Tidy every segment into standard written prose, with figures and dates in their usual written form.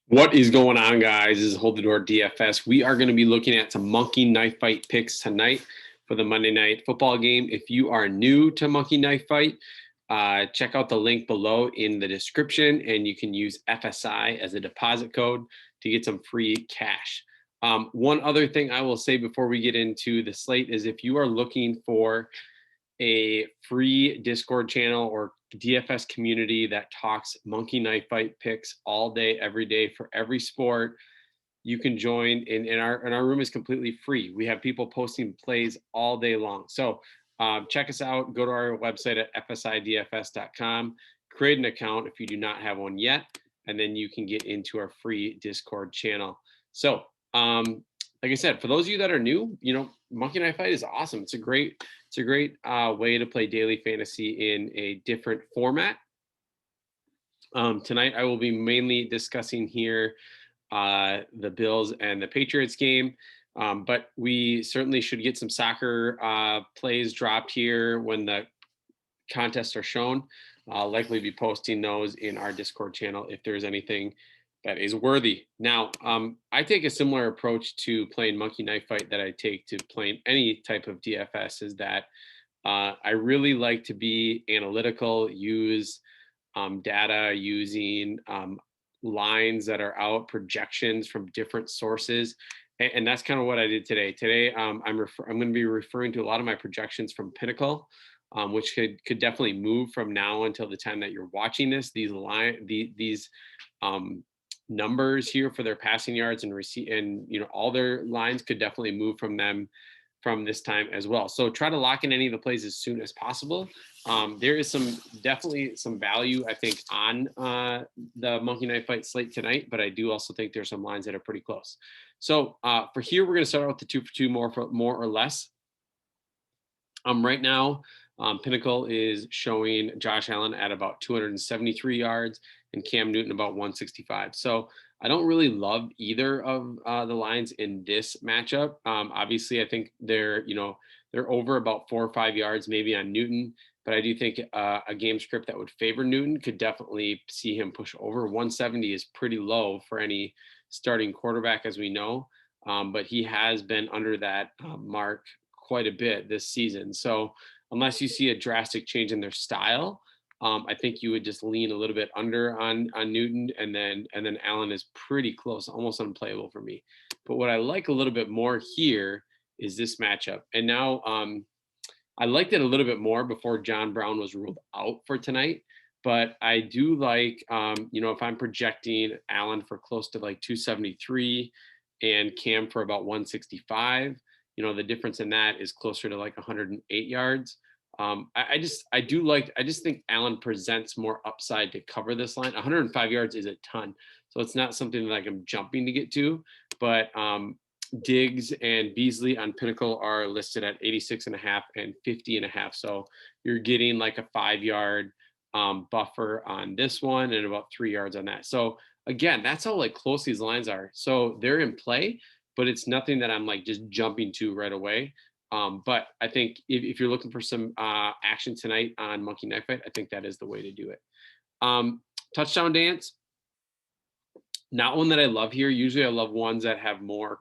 What is going on, guys? This is Hold the Door DFS. We are going to be looking at some monkey knife fight picks tonight for the Monday Night Football game. If you are new to monkey knife fight, check out the link below in the description, and you can use FSI as a deposit code to get some free cash. One other thing I will say before we get into the slate is if you are looking for a free Discord channel or DFS community that talks monkey knife fight picks all day, every day for every sport, you can join. And our room is completely free. We have people posting plays all day long. So check us out. Go to our website at fsidfs.com. Create an account if you do not have one yet, and then you can get into our free Discord channel. So like I said, for those of you that are new, monkey knife fight is awesome. It's a great way to play daily fantasy in a different format. Tonight, I will be mainly discussing here the Bills and the Patriots game, but we certainly should get some soccer plays dropped here when the contests are shown. I'll likely be posting those in our Discord channel if there's anything that is worthy. Now, I take a similar approach to playing monkey knife fight that I take to playing any type of DFS, is that I really like to be analytical, use data, using lines that are out, projections from different sources. And that's kind of what I did today. Today, I'm going to be referring to a lot of my projections from Pinnacle, which could definitely move from now until the time that you're watching this. These numbers here for their passing yards and all their lines could definitely move from this time as well. So try to lock in any of the plays as soon as possible. There is definitely some value, I think, on the monkey knife fight slate tonight, but I do also think there's some lines that are pretty close. So for here, we're going to start out with the 2 for 2 more or less. Right now, Pinnacle is showing Josh Allen at about 273 yards and Cam Newton about 165. So I don't really love either of the lines in this matchup. Obviously, I think they're over about 4 or 5 yards maybe on Newton, but I do think a game script that would favor Newton could definitely see him push over. 170 is pretty low for any starting quarterback, as we know, but he has been under that mark quite a bit this season. So unless you see a drastic change in their style, I think you would just lean a little bit under on Newton, and then Allen is pretty close, almost unplayable for me. But what I like a little bit more here is this matchup. And now I liked it a little bit more before John Brown was ruled out for tonight. But I do like, if I'm projecting Allen for close to like 273 and Cam for about 165, the difference in that is closer to like 108 yards. I just think Allen presents more upside to cover this line. 105 yards is a ton, so it's not something that I'm jumping to get to. But Diggs and Beasley on Pinnacle are listed at 86.5 and 50.5. So you're getting like a 5-yard buffer on this one and about 3 yards on that. So again, that's how like close these lines are. So they're in play, but it's nothing that I'm like just jumping to right away. But I think if you're looking for some action tonight on monkey knife fight, I think that is the way to do it. Touchdown dance, not one that I love here. Usually I love ones that have more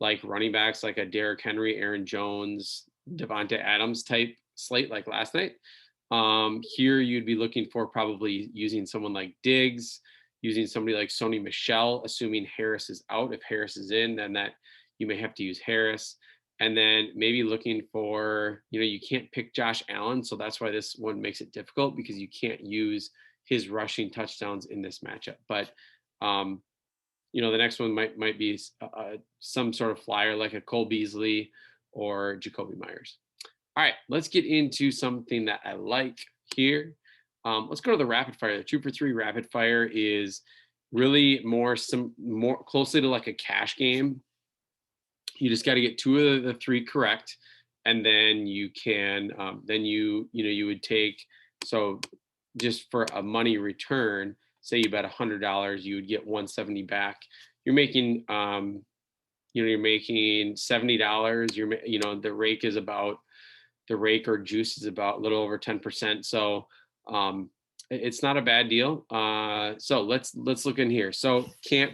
like running backs, like a Derrick Henry, Aaron Jones, Devonta Adams type slate like last night. Here you'd be looking for probably using someone like Diggs, using somebody like Sony Michel, assuming Harris is out. If Harris is in, then that you may have to use Harris. And then maybe looking for, you can't pick Josh Allen. So that's why this one makes it difficult, because you can't use his rushing touchdowns in this matchup. But, the next one might be some sort of flyer like a Cole Beasley or Jacoby Myers. All right, let's get into something that I like here. Let's go to the rapid fire. The 2 for 3 rapid fire is really more closely to like a cash game. You just got to get 2 of the 3 correct, and then you can you would take, so just for a money return, say you bet $100, you would get 170 back. You're making you're making $70. The rake or juice is about a little over 10%. So It's not a bad deal. So let's look in here. So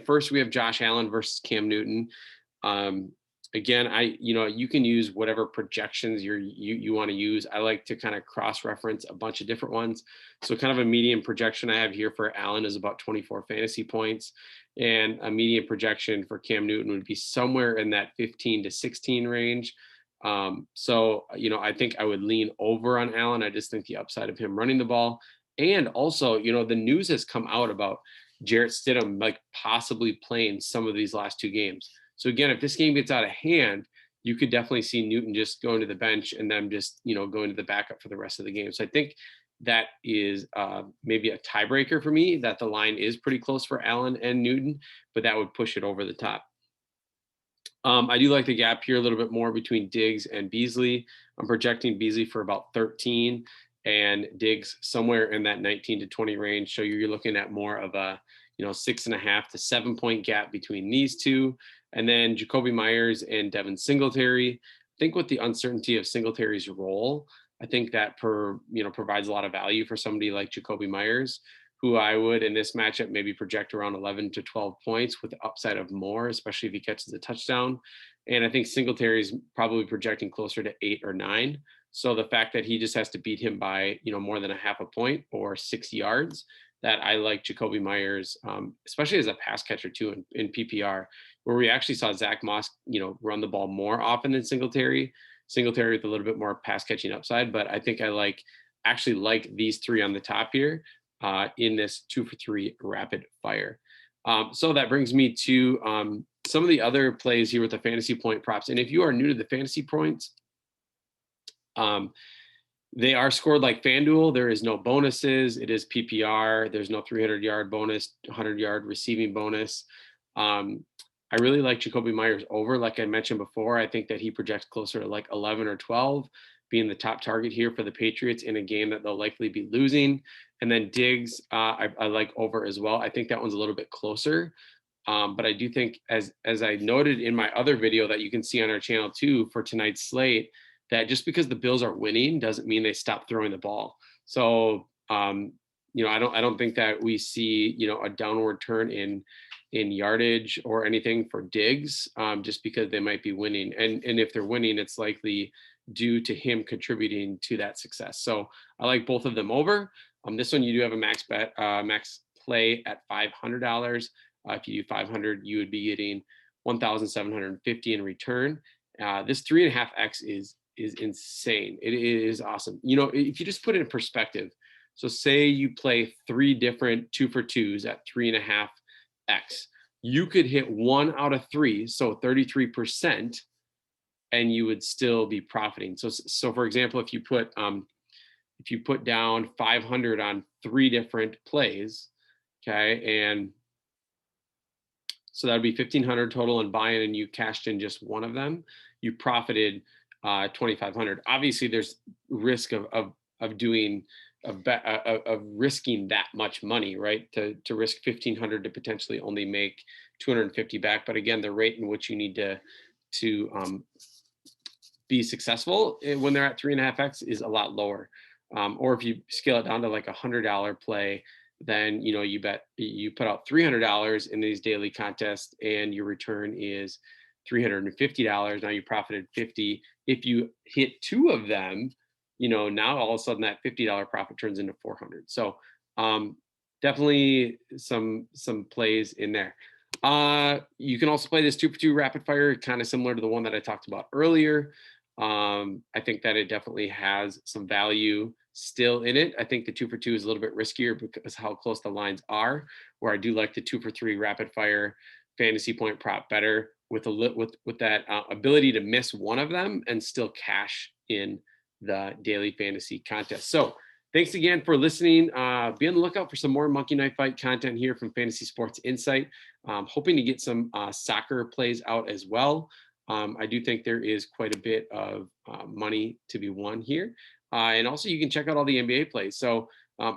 first we have Josh Allen versus Cam Newton. Um, Again, you can use whatever projections you want to use. I like to kind of cross reference a bunch of different ones. So kind of a median projection I have here for Allen is about 24 fantasy points, and a median projection for Cam Newton would be somewhere in that 15 to 16 range. So I think I would lean over on Allen. I just think the upside of him running the ball, and also the news has come out about Jarrett Stidham like possibly playing some of these last two games. So again, if this game gets out of hand, you could definitely see Newton just going to the bench and them just going to the backup for the rest of the game. So I think that is maybe a tiebreaker for me, that the line is pretty close for Allen and Newton, but that would push it over the top. I do like the gap here a little bit more between Diggs and Beasley. I'm projecting Beasley for about 13 and Diggs somewhere in that 19 to 20 range. So you're looking at more of a 6.5 to 7 point gap between these two. And then Jacoby Myers and Devin Singletary. I think with the uncertainty of Singletary's role, I think that provides a lot of value for somebody like Jacoby Myers, who I would in this matchup maybe project around 11 to 12 points with the upside of more, especially if he catches a touchdown. And I think Singletary is probably projecting closer to 8 or 9. So the fact that he just has to beat him by more than a half a point or 6 yards, that I like Jacoby Myers, especially as a pass catcher too in PPR, where we actually saw Zach Moss run the ball more often than Singletary. Singletary with a little bit more pass catching upside, but I think I actually like these three on the top here in this 2 for 3 rapid fire. So that brings me to some of the other plays here with the fantasy point props. And if you are new to the fantasy points, they are scored like FanDuel. There is no bonuses. It is PPR. There's no 300-yard bonus, 100-yard receiving bonus. I really like Jacoby Myers over, like I mentioned before. I think that he projects closer to like 11 or 12, being the top target here for the Patriots in a game that they'll likely be losing. And then Diggs, I like over as well. I think that one's a little bit closer. But I do think, as I noted in my other video that you can see on our channel too for tonight's slate, that just because the Bills are winning doesn't mean they stop throwing the ball. So I don't think that we see a downward turn in yardage or anything for Diggs, just because they might be winning. And if they're winning, it's likely due to him contributing to that success. So I like both of them over. This one you do have a max bet, max play at $500. If you do 500, you would be getting 1,750 in return. This 3.5x is insane. It is awesome. If you just put it in perspective, so say you play 3 different 2 for 2s at 3.5x, you could hit 1 out of 3, so 33%, and you would still be profiting. So for example, if you put down 500 on 3 different plays, okay, and so that would be 1,500 total in buy-in, and you cashed in just one of them, you profited 2,500. Obviously, there's risk of risking that much money, right? To risk 1,500 to potentially only make 250 back. But again, the rate in which you need to be successful when they're at 3.5x is a lot lower. Or if you scale it down to like $100 play, then you put out $300 in these daily contests and your return is $350. Now you profited 50. If you hit 2 of them, now all of a sudden that $50 profit turns into 400. So definitely some plays in there. You can also play this 2 for 2 rapid fire, kind of similar to the one that I talked about earlier. I think that it definitely has some value still in it. I think the 2 for 2 is a little bit riskier because how close the lines are, where I do like the 2 for 3 rapid fire fantasy point prop better with that ability to miss one of them and still cash in the daily fantasy contest. So thanks again for listening. Be on the lookout for some more Monkey Knife Fight content here from Fantasy Sports Insight. Hoping to get some soccer plays out as well. I do think there is quite a bit of money to be won here. And also you can check out all the NBA plays. So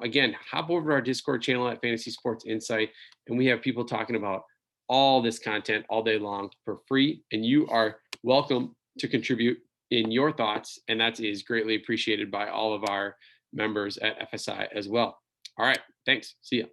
again, hop over to our Discord channel at Fantasy Sports Insight, and we have people talking about all this content all day long for free. And you are welcome to contribute in your thoughts. And that is greatly appreciated by all of our members at FSI as well. All right. Thanks. See ya.